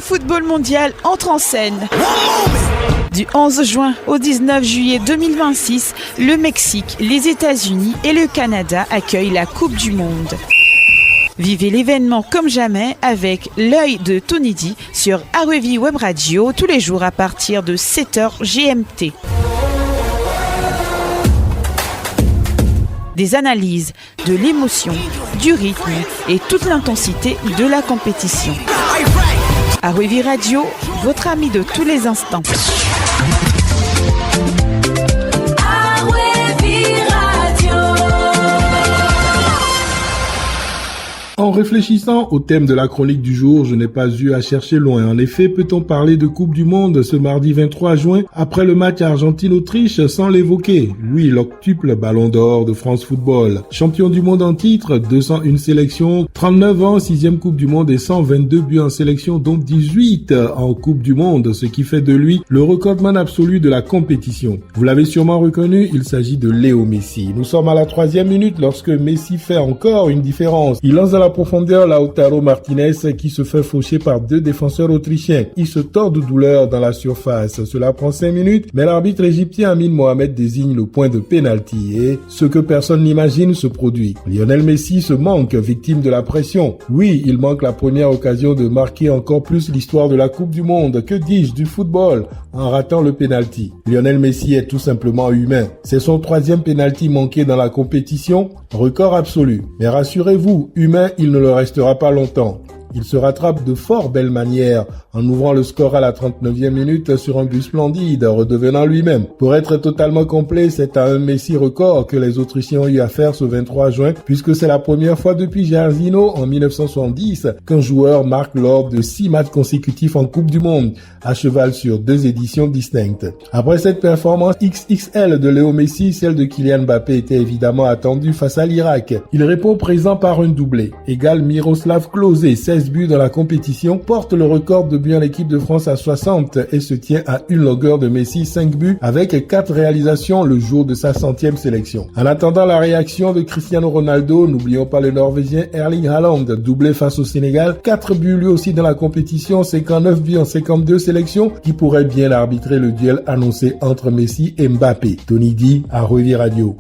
football mondial entre en scène. Du 11 juin au 19 juillet 2026, le Mexique, les États-Unis et le Canada accueillent la Coupe du Monde. Vivez l'événement comme jamais avec l'œil de Tony D sur REV Web Radio tous les jours à partir de 7h GMT. Des analyses, de l'émotion, du rythme et toute l'intensité de la compétition. REV Radio, votre ami de tous les instants. En réfléchissant au thème de la chronique du jour, je n'ai pas eu à chercher loin. En effet, peut-on parler de Coupe du Monde ce mardi 23 juin après le match Argentine-Autriche sans l'évoquer? Oui, l'octuple Ballon d'Or de France Football. Champion du monde en titre, 201 sélections, 39 ans, 6e Coupe du Monde et 122 buts en sélection, dont 18 en Coupe du Monde, ce qui fait de lui le recordman absolu de la compétition. Vous l'avez sûrement reconnu, il s'agit de Léo Messi. Nous sommes à la 3e minute lorsque Messi fait encore une différence. Il lance à la profondeur Lautaro Martinez qui se fait faucher par 2 défenseurs autrichiens. Il se tord de douleur dans la surface. Cela prend 5 minutes, mais l'arbitre égyptien Amin Mohamed désigne le point de pénalty et ce que personne n'imagine se produit. Lionel Messi se manque, victime de la pression. Oui, il manque la première occasion de marquer encore plus l'histoire de la Coupe du Monde. Que dis-je du football en ratant le pénalty? Lionel Messi est tout simplement humain. C'est son 3e pénalty manqué dans la compétition, record absolu. Mais rassurez-vous, humain, il ne le restera pas longtemps. Il se rattrape de fort belle manière en ouvrant le score à la 39e minute sur un but splendide, redevenant lui-même. Pour être totalement complet, c'est à un Messi record que les Autrichiens ont eu à faire ce 23 juin, puisque c'est la première fois depuis Jairzinho en 1970 qu'un joueur marque lors de 6 matchs consécutifs en Coupe du Monde, à cheval sur 2 éditions distinctes. Après cette performance XXL de Léo Messi, celle de Kylian Mbappé était évidemment attendue face à l'Irak. Il répond présent par un doublé. Égal Miroslav Klose, 16 buts dans la compétition, porte le record de buts en équipe de France à 60 et se tient à une longueur de Messi, 5 buts avec 4 réalisations le jour de sa 100e sélection. En attendant la réaction de Cristiano Ronaldo, n'oublions pas le Norvégien Erling Haaland, doublé face au Sénégal, 4 buts lui aussi dans la compétition, 59 buts en 52 sélections, qui pourrait bien arbitrer le duel annoncé entre Messi et Mbappé. Tony D à REV Radio.